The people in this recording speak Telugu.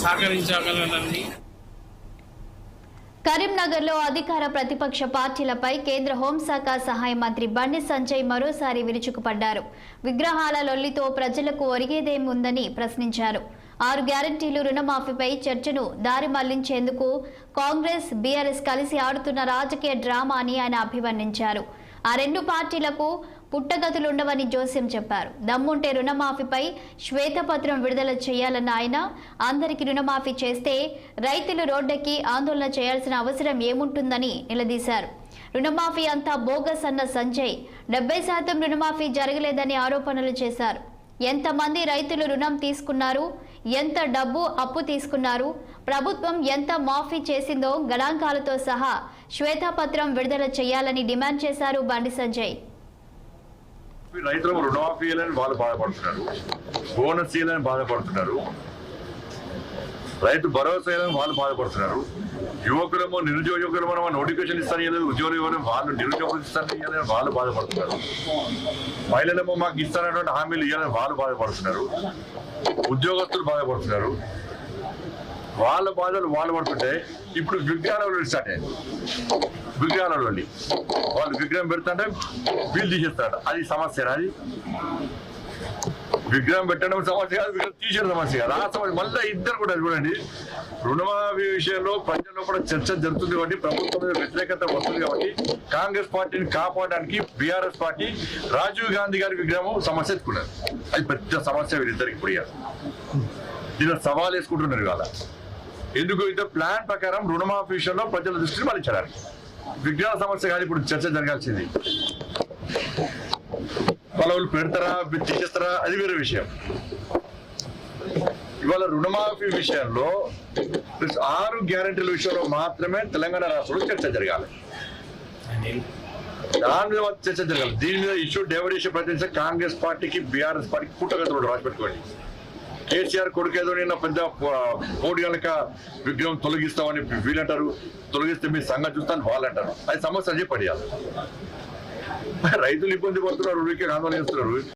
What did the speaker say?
సహకరించగలరని. కరీంనగర్లో అధికార ప్రతిపక్ష పార్టీలపై కేంద్ర హోంశాఖ సహాయ మంత్రి బండి సంజయ్ మరోసారి విరుచుకుపడ్డారు. విగ్రహాల లొల్లితో ప్రజలకు ఒరిగేదేముందని ప్రశ్నించారు. 6 గ్యారంటీలు రుణమాఫీపై చర్చను దారి మళ్లించేందుకు కాంగ్రెస్ బీఆర్ఎస్ కలిసి ఆడుతున్న రాజకీయ డ్రామా అని ఆయన అభివర్ణించారు. ఆ రెండు పార్టీలకు పుట్టగతులుండవని జోస్యం చెప్పారు. దమ్ముంటే రుణమాఫీపై శ్వేతపత్రం విడుదల చేయాలన్న ఆయన, అందరికీ రుణమాఫీ చేస్తే రైతులు రోడ్డెక్కి ఆందోళన చేయాల్సిన అవసరం ఏముంటుందని నిలదీశారు. రుణమాఫీ అంతా బోగస్ అన్న సంజయ్ 70% రుణమాఫీ జరగలేదని ఆరోపణలు చేశారు. ఎంతమంది రైతులు రుణం తీసుకున్నారు, ఎంత డబ్బు అప్పు తీసుకున్నారు, ప్రభుత్వం ఎంత మాఫీ చేసిందో గణాంకాలతో సహా శ్వేతపత్రం విడుదల చేయాలని డిమాండ్ చేశారు బండి సంజయ్. రైతులకు రుణమాఫీ వాళ్ళు బాధపడుతున్నారు, బోనస్ ఇయ్యాలని బాధపడుతున్నారు, రైతు భరోసా ఇయ్యాలని వాళ్ళు బాధపడుతున్నారు, యువకులము నిరుద్యోగులము నోటిఫికేషన్ ఇస్తాను, ఉద్యోగులు ఇవ్వడం వాళ్ళు నిరుద్యోగులు ఇస్తాను వాళ్ళు బాధపడుతున్నారు, మహిళలము మాకు ఇస్తానటువంటి హామీలు ఇవ్వాలని వాళ్ళు బాధపడుతున్నారు, ఉద్యోగస్తులు బాధపడుతున్నారు. వాళ్ళ బాధలు వాళ్ళు పడుతుంటే ఇప్పుడు విగ్రహాలలో స్టార్ట్ అయ్యింది. విగ్రహాలలో వాళ్ళు విగ్రహం పెడుతుంటే బిల్ తీసేస్తారట. అది సమస్య. అది విగ్రహం పెట్టడం సమస్య కాదు, విగ్రహం తీసేయడం సమస్య కాదు. ఆ సమస్య మళ్ళీ ఇద్దరు కూడా చూడండి, రుణమాఫీ విషయంలో ప్రజల్లో కూడా చర్చ జరుగుతుంది కాబట్టి, ప్రభుత్వం మీద వ్యతిరేకత వస్తుంది కాబట్టి, కాంగ్రెస్ పార్టీని కాపాడడానికి బీఆర్ఎస్ పార్టీ రాజీవ్ గాంధీ గారి విగ్రహం సమస్య ఎత్తుకున్నారు. అది పెద్ద సమస్య వీరిద్దరికి. ఇప్పుడు దీని సవాల్ వేసుకుంటున్నారు ఇవాళ. ఎందుకు? ఇద్దరు ప్లాన్ ప్రకారం రుణమాఫీ విషయంలో ప్రజల దృష్టిని మళ్ళించడానికి. విగ్రహ సమస్య కాదు ఇప్పుడు చర్చ జరగాల్సింది. వాళ్ళు పెడతారా తీసేస్తారా అది వేరే విషయం. ఇవాళ రుణమాఫీ విషయంలో 6 గ్యారెంటీల విషయంలో మాత్రమే తెలంగాణ రాష్ట్రంలో చర్చ జరగాలి. దాని మీద చర్చ జరగాలి. దీని మీద ఇష్యూ డైవర్ట్ చేసే ప్రయత్నించే కాంగ్రెస్ పార్టీకి బీఆర్ఎస్ పార్టీకి పుట్టగతులు రాసి పెట్టుకోండి. కేసీఆర్ కొడుకు ఏదో నిన్న పెద్ద కోడి కనుక విగ్రహం తొలగిస్తామని వీళ్ళంటారు, తొలగిస్తే మీ సంగతి చూస్తాను వాళ్ళు అంటారు. అది సమస్య చెప్పండి. రైతులు ఇబ్బంది పడుతున్నారు, ఆందోళన చేస్తున్నారు.